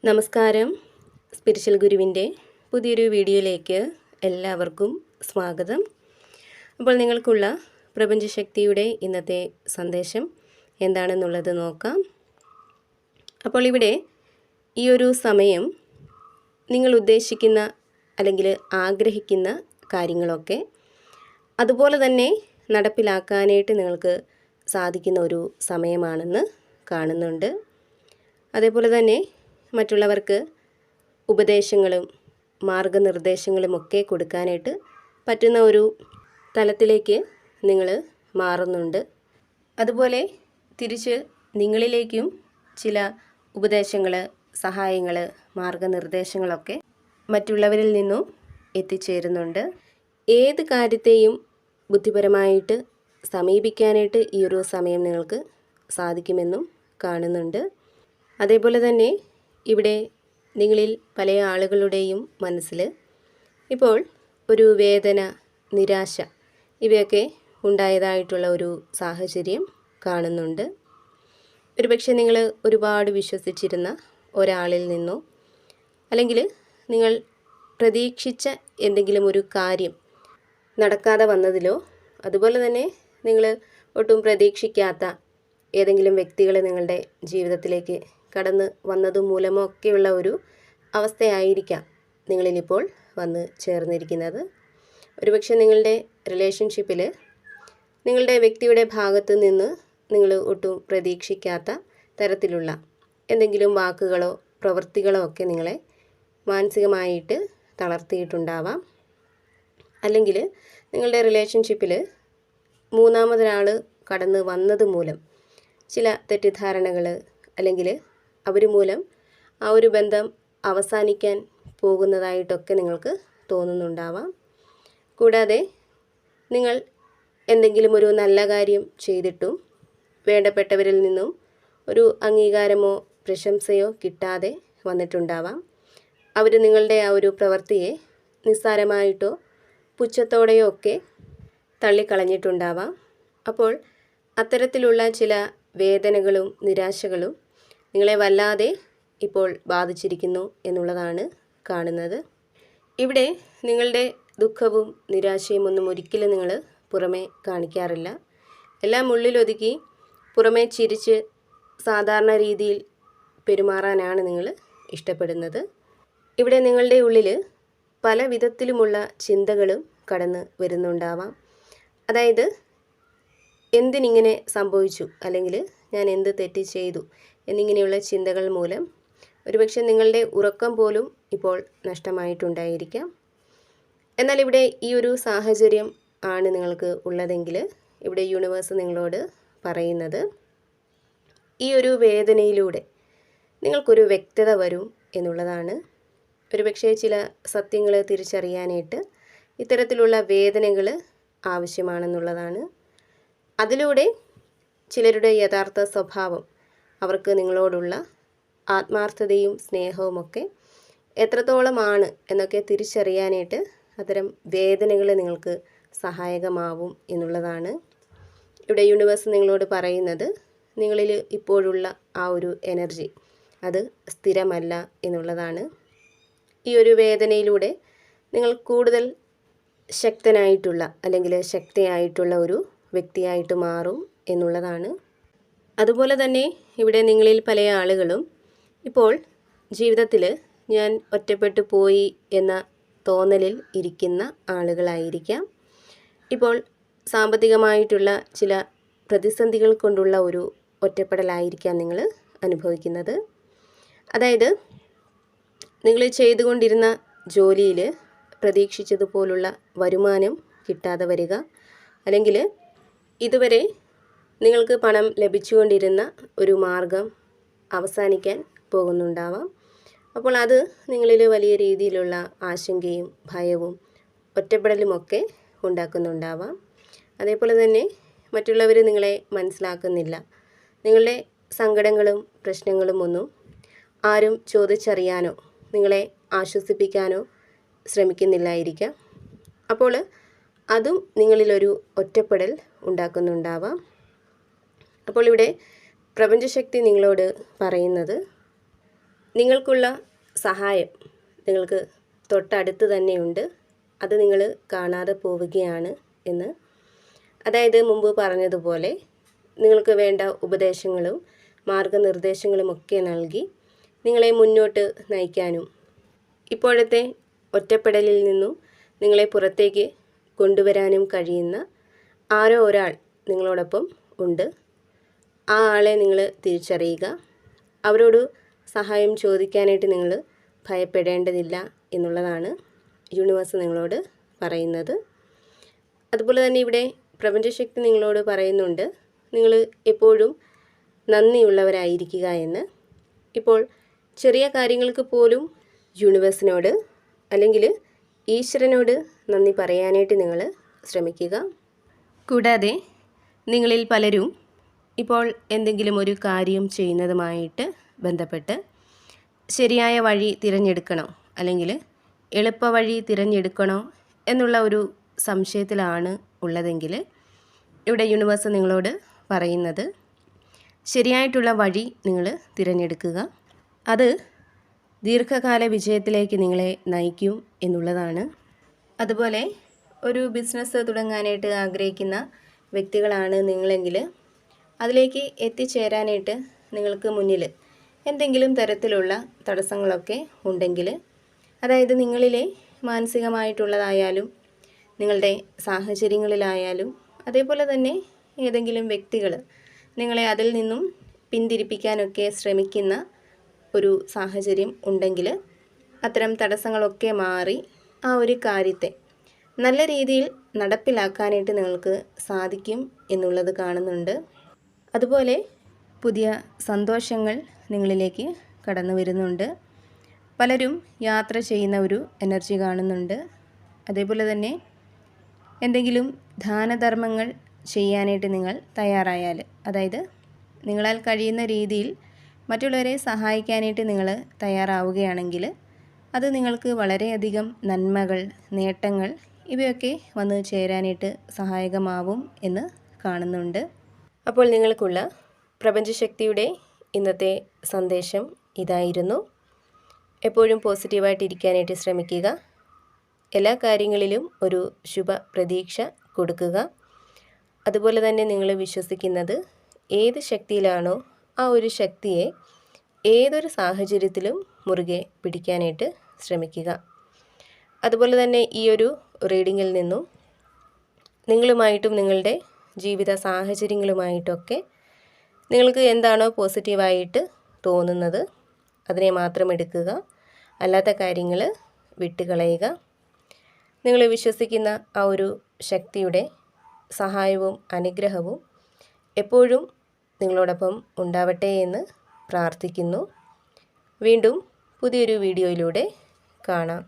നമസ്കാരം. സ്പിരിച്വൽ ഗുരുവിൻ്റെ പുതിയൊരു വീഡിയോയിലേക്ക് എല്ലാവർക്കും സ്വാഗതം. അപ്പോൾ നിങ്ങൾക്കുള്ള പ്രപഞ്ചശക്തിയുടെ ഇന്നത്തെ സന്ദേശം എന്താണെന്നുള്ളത് നോക്കാം. അപ്പോൾ ഇവിടെ ഈ ഒരു സമയം നിങ്ങൾ ഉദ്ദേശിക്കുന്ന അല്ലെങ്കിൽ ആഗ്രഹിക്കുന്ന കാര്യങ്ങളൊക്കെ അതുപോലെ തന്നെ നടപ്പിലാക്കാനായിട്ട് നിങ്ങൾക്ക് സാധിക്കുന്ന ഒരു സമയമാണെന്ന് കാണുന്നുണ്ട്. അതേപോലെ തന്നെ മറ്റുള്ളവർക്ക് ഉപദേശങ്ങളും മാർഗനിർദ്ദേശങ്ങളുമൊക്കെ കൊടുക്കാനായിട്ട് പറ്റുന്ന ഒരു തലത്തിലേക്ക് നിങ്ങൾ മാറുന്നുണ്ട്. അതുപോലെ തിരിച്ച് നിങ്ങളിലേക്കും ചില ഉപദേശങ്ങൾ, സഹായങ്ങൾ, മാർഗനിർദ്ദേശങ്ങളൊക്കെ മറ്റുള്ളവരിൽ നിന്നും എത്തിച്ചേരുന്നുണ്ട്. ഏത് കാര്യത്തെയും ബുദ്ധിപരമായിട്ട് സമീപിക്കാനായിട്ട് ഈ ഒരു സമയം നിങ്ങൾക്ക് സാധിക്കുമെന്നും കാണുന്നുണ്ട്. അതേപോലെ തന്നെ ഇവിടെ നിങ്ങളിൽ പല ആളുകളുടെയും മനസ്സിൽ ഇപ്പോൾ ഒരു വേദന, നിരാശ ഇവയൊക്കെ ഉണ്ടായതായിട്ടുള്ള ഒരു സാഹചര്യം കാണുന്നുണ്ട്. ഒരുപക്ഷെ നിങ്ങൾ ഒരുപാട് വിശ്വസിച്ചിരുന്ന ഒരാളിൽ നിന്നോ അല്ലെങ്കിൽ നിങ്ങൾ പ്രതീക്ഷിച്ച എന്തെങ്കിലും ഒരു കാര്യം നടക്കാതെ വന്നതിലോ അതുപോലെ തന്നെ നിങ്ങൾ ഒട്ടും പ്രതീക്ഷിക്കാത്ത ഏതെങ്കിലും വ്യക്തികൾ നിങ്ങളുടെ ജീവിതത്തിലേക്ക് കടന്ന് വന്നതുമൂലമോ ഒക്കെയുള്ള ഒരു അവസ്ഥയായിരിക്കാം നിങ്ങളിലിപ്പോൾ വന്ന് ചേർന്നിരിക്കുന്നത്. ഒരുപക്ഷെ നിങ്ങളുടെ റിലേഷൻഷിപ്പിൽ നിങ്ങളുടെ വ്യക്തിയുടെ ഭാഗത്ത് നിന്ന് നിങ്ങൾ ഒട്ടും പ്രതീക്ഷിക്കാത്ത തരത്തിലുള്ള എന്തെങ്കിലും വാക്കുകളോ പ്രവൃത്തികളോ ഒക്കെ നിങ്ങളെ മാനസികമായിട്ട് തളർത്തിയിട്ടുണ്ടാവാം. അല്ലെങ്കിൽ നിങ്ങളുടെ റിലേഷൻഷിപ്പിൽ മൂന്നാമതൊരാൾ കടന്ന് വന്നത് മൂലം ചില തെറ്റിദ്ധാരണകൾ അല്ലെങ്കിൽ അവർ മൂലം ആ ഒരു ബന്ധം അവസാനിക്കാൻ പോകുന്നതായിട്ടൊക്കെ നിങ്ങൾക്ക് തോന്നുന്നുണ്ടാവാം. കൂടാതെ നിങ്ങൾ എന്തെങ്കിലും ഒരു നല്ല കാര്യം ചെയ്തിട്ടും വേണ്ടപ്പെട്ടവരിൽ നിന്നും ഒരു അംഗീകാരമോ പ്രശംസയോ കിട്ടാതെ വന്നിട്ടുണ്ടാവാം. അവർ നിങ്ങളുടെ ആ ഒരു പ്രവൃത്തിയെ നിസ്സാരമായിട്ടോ പുച്ഛത്തോടെയോ ഒക്കെ തള്ളിക്കളഞ്ഞിട്ടുണ്ടാവാം. അപ്പോൾ അത്തരത്തിലുള്ള ചില വേദനകളും നിരാശകളും നിങ്ങളെ വല്ലാതെ ഇപ്പോൾ ബാധിച്ചിരിക്കുന്നു എന്നുള്ളതാണ് കാണുന്നത്. ഇവിടെ നിങ്ങളുടെ ദുഃഖവും നിരാശയും ഒന്നും ഒരിക്കലും നിങ്ങൾ പുറമേ കാണിക്കാറില്ല. എല്ലാം ഉള്ളിലൊതുക്കി പുറമേ ചിരിച്ച് സാധാരണ രീതിയിൽ പെരുമാറാനാണ് നിങ്ങൾ ഇഷ്ടപ്പെടുന്നത്. ഇവിടെ നിങ്ങളുടെ ഉള്ളിൽ പല വിധത്തിലുമുള്ള ചിന്തകളും കടന്ന് വരുന്നുണ്ടാവാം. അതായത് എന്തിനിങ്ങനെ സംഭവിച്ചു, അല്ലെങ്കിൽ ഞാൻ എന്ത് തെറ്റ് ചെയ്തു എന്നിങ്ങനെയുള്ള ചിന്തകൾ മൂലം ഒരുപക്ഷെ നിങ്ങളുടെ ഉറക്കം പോലും ഇപ്പോൾ നഷ്ടമായിട്ടുണ്ടായിരിക്കാം. എന്നാൽ ഇവിടെ ഈ ഒരു സാഹചര്യം ആണ് നിങ്ങൾക്ക് ഉള്ളതെങ്കിൽ ഇവിടെ യൂണിവേഴ്സ് നിങ്ങളോട് പറയുന്നത് ഈ ഒരു വേദനയിലൂടെ നിങ്ങൾക്കൊരു വ്യക്തത വരും എന്നുള്ളതാണ്. ഒരുപക്ഷെ ചില സത്യങ്ങൾ തിരിച്ചറിയാനായിട്ട് ഇത്തരത്തിലുള്ള വേദനകൾ ആവശ്യമാണെന്നുള്ളതാണ്. അതിലൂടെ ചിലരുടെ യഥാർത്ഥ സ്വഭാവം, അവർക്ക് നിങ്ങളോടുള്ള ആത്മാർത്ഥതയും സ്നേഹവുമൊക്കെ എത്രത്തോളമാണ് എന്നൊക്കെ തിരിച്ചറിയാനായിട്ട് അത്തരം വേദനകൾ നിങ്ങൾക്ക് സഹായകമാവും എന്നുള്ളതാണ്. ഇവിടെ യൂണിവേഴ്സ് നിങ്ങളോട് പറയുന്നത് നിങ്ങളിൽ ഇപ്പോഴുള്ള ആ ഒരു എനർജി അത് സ്ഥിരമല്ല എന്നുള്ളതാണ്. ഈ ഒരു വേദനയിലൂടെ നിങ്ങൾ കൂടുതൽ ശക്തനായിട്ടുള്ള അല്ലെങ്കിൽ ശക്തിയായിട്ടുള്ള ഒരു വ്യക്തിയായിട്ട് മാറും എന്നുള്ളതാണ്. അതുപോലെ തന്നെ ഇവിടെ നിങ്ങളിൽ പല ആളുകളും ഇപ്പോൾ ജീവിതത്തിൽ ഞാൻ ഒറ്റപ്പെട്ടു പോയി എന്ന തോന്നലിൽ ഇരിക്കുന്ന ആളുകളായിരിക്കാം. ഇപ്പോൾ സാമ്പത്തികമായിട്ടുള്ള ചില പ്രതിസന്ധികൾ കൊണ്ടുള്ള ഒരു ഒറ്റപ്പെടലായിരിക്കാം നിങ്ങൾ അനുഭവിക്കുന്നത്. അതായത് നിങ്ങൾ ചെയ്തുകൊണ്ടിരുന്ന ജോലിയിൽ പ്രതീക്ഷിച്ചതുപോലുള്ള വരുമാനം കിട്ടാതെ വരിക, അല്ലെങ്കിൽ ഇതുവരെ നിങ്ങൾക്ക് പണം ലഭിച്ചുകൊണ്ടിരുന്ന ഒരു മാർഗം അവസാനിക്കാൻ പോകുന്നുണ്ടാവാം. അപ്പോൾ അത് നിങ്ങളിൽ വലിയ രീതിയിലുള്ള ആശങ്കയും ഭയവും ഒറ്റപ്പെടലുമൊക്കെ ഉണ്ടാക്കുന്നുണ്ടാവാം. അതേപോലെ തന്നെ മറ്റുള്ളവർ നിങ്ങളെ മനസ്സിലാക്കുന്നില്ല. നിങ്ങളുടെ സങ്കടങ്ങളും പ്രശ്നങ്ങളും ഒന്നും ആരും ചോദിച്ചറിയാനോ നിങ്ങളെ ആശ്വസിപ്പിക്കാനോ ശ്രമിക്കുന്നില്ലായിരിക്കാം. അപ്പോൾ അതും നിങ്ങളിലൊരു ഒറ്റപ്പെടൽ ഉണ്ടാക്കുന്നുണ്ടാവാം. അപ്പോൾ ഇവിടെ പ്രപഞ്ചശക്തി നിങ്ങളോട് പറയുന്നത് നിങ്ങൾക്കുള്ള സഹായം നിങ്ങൾക്ക് തൊട്ടടുത്ത് തന്നെയുണ്ട്. അത് നിങ്ങൾ കാണാതെ പോവുകയാണ് എന്ന്. അതായത് മുമ്പ് പറഞ്ഞതുപോലെ നിങ്ങൾക്ക് വേണ്ട ഉപദേശങ്ങളും മാർഗനിർദ്ദേശങ്ങളുമൊക്കെ നൽകി നിങ്ങളെ മുന്നോട്ട് നയിക്കാനും ഇപ്പോഴത്തെ ഒറ്റപ്പെടലിൽ നിന്നും നിങ്ങളെ പുറത്തേക്ക് കൊണ്ടുവരാനും കഴിയുന്ന ആരോ ഒരാൾ നിങ്ങളോടൊപ്പം ഉണ്ട്. ആ ആളെ നിങ്ങൾ തിരിച്ചറിയുക. അവരോട് സഹായം ചോദിക്കാനായിട്ട് നിങ്ങൾ ഭയപ്പെടേണ്ടതില്ല എന്നുള്ളതാണ് യൂണിവേഴ്സ് നിങ്ങളോട് പറയുന്നത്. അതുപോലെ തന്നെ ഇവിടെ പ്രപഞ്ചശക്തി നിങ്ങളോട് പറയുന്നുണ്ട്, നിങ്ങൾ എപ്പോഴും നന്ദിയുള്ളവരായിരിക്കുക എന്ന്. ഇപ്പോൾ ചെറിയ കാര്യങ്ങൾക്ക് പോലും യൂണിവേഴ്സിനോട് അല്ലെങ്കിൽ ഈശ്വരനോട് നന്ദി പറയാനായിട്ട് നിങ്ങൾ ശ്രമിക്കുക. കൂടാതെ നിങ്ങളിൽ പലരും ഇപ്പോൾ എന്തെങ്കിലും ഒരു കാര്യം ചെയ്യുന്നതുമായിട്ട് ബന്ധപ്പെട്ട് ശരിയായ വഴി തിരഞ്ഞെടുക്കണോ അല്ലെങ്കിൽ എളുപ്പ വഴി തിരഞ്ഞെടുക്കണോ എന്നുള്ള ഒരു സംശയത്തിലാണ് ഉള്ളതെങ്കിൽ ഇവിടെ യൂണിവേഴ്സ് നിങ്ങളോട് പറയുന്നത് ശരിയായിട്ടുള്ള വഴി നിങ്ങൾ തിരഞ്ഞെടുക്കുക. അത് ദീർഘകാല വിജയത്തിലേക്ക് നിങ്ങളെ നയിക്കും എന്നുള്ളതാണ്. അതുപോലെ ഒരു ബിസിനസ് തുടങ്ങാനായിട്ട് ആഗ്രഹിക്കുന്ന വ്യക്തികളാണ് നിങ്ങളെങ്കിൽ അതിലേക്ക് എത്തിച്ചേരാനായിട്ട് നിങ്ങൾക്ക് മുന്നിൽ എന്തെങ്കിലും തരത്തിലുള്ള തടസ്സങ്ങളൊക്കെ ഉണ്ടെങ്കിൽ, അതായത് നിങ്ങളിലെ മാനസികമായിട്ടുള്ളതായാലും നിങ്ങളുടെ സാഹചര്യങ്ങളിലായാലും അതേപോലെ തന്നെ ഏതെങ്കിലും വ്യക്തികൾ നിങ്ങളെ അതിൽ നിന്നും പിന്തിരിപ്പിക്കാനൊക്കെ ശ്രമിക്കുന്ന ഒരു സാഹചര്യം ഉണ്ടെങ്കിൽ അത്തരം തടസ്സങ്ങളൊക്കെ മാറി ആ ഒരു കാര്യത്തെ നല്ല രീതിയിൽ നടപ്പിലാക്കാനായിട്ട് നിങ്ങൾക്ക് സാധിക്കും എന്നുള്ളത് കാണുന്നുണ്ട്. അതുപോലെ പുതിയ സന്തോഷങ്ങൾ നിങ്ങളിലേക്ക് കടന്നു വരുന്നുണ്ട്. പലരും യാത്ര ചെയ്യുന്ന ഒരു എനർജി കാണുന്നുണ്ട്. അതേപോലെ തന്നെ എന്തെങ്കിലും ദാനധർമ്മങ്ങൾ ചെയ്യാനായിട്ട് നിങ്ങൾ തയ്യാറായാൽ, അതായത് നിങ്ങളാൽ കഴിയുന്ന രീതിയിൽ മറ്റുള്ളവരെ സഹായിക്കാനായിട്ട് നിങ്ങൾ തയ്യാറാവുകയാണെങ്കിൽ അത് നിങ്ങൾക്ക് വളരെയധികം നന്മകൾ, നേട്ടങ്ങൾ ഇവയൊക്കെ വന്നു ചേരാനായിട്ട് സഹായകമാവും എന്ന് കാണുന്നുണ്ട്. അപ്പോൾ നിങ്ങൾക്കുള്ള പ്രപഞ്ചശക്തിയുടെ ഇന്നത്തെ സന്ദേശം ഇതായിരുന്നു. എപ്പോഴും പോസിറ്റീവായിട്ടിരിക്കാനായിട്ട് ശ്രമിക്കുക. എല്ലാ കാര്യങ്ങളിലും ഒരു ശുഭ പ്രതീക്ഷ കൊടുക്കുക. അതുപോലെ തന്നെ നിങ്ങൾ വിശ്വസിക്കുന്നത് ഏത് ശക്തിയിലാണോ ആ ഒരു ശക്തിയെ ഏതൊരു സാഹചര്യത്തിലും മുറുകെ പിടിക്കാനായിട്ട് ശ്രമിക്കുക. അതുപോലെ തന്നെ ഈ ഒരു റീഡിങ്ങിൽ നിന്നും നിങ്ങളുമായിട്ടും നിങ്ങളുടെ ജീവിത സാഹചര്യങ്ങളുമായിട്ടൊക്കെ നിങ്ങൾക്ക് എന്താണോ പോസിറ്റീവായിട്ട് തോന്നുന്നത് അതിനെ മാത്രം എടുക്കുക. അല്ലാത്ത കാര്യങ്ങൾ വിട്ടുകളയുക. നിങ്ങൾ വിശ്വസിക്കുന്ന ആ ഒരു ശക്തിയുടെ സഹായവും അനുഗ്രഹവും എപ്പോഴും നിങ്ങളോടൊപ്പം ഉണ്ടാവട്ടെ എന്ന് പ്രാർത്ഥിക്കുന്നു. വീണ്ടും പുതിയൊരു വീഡിയോയിലൂടെ കാണാം.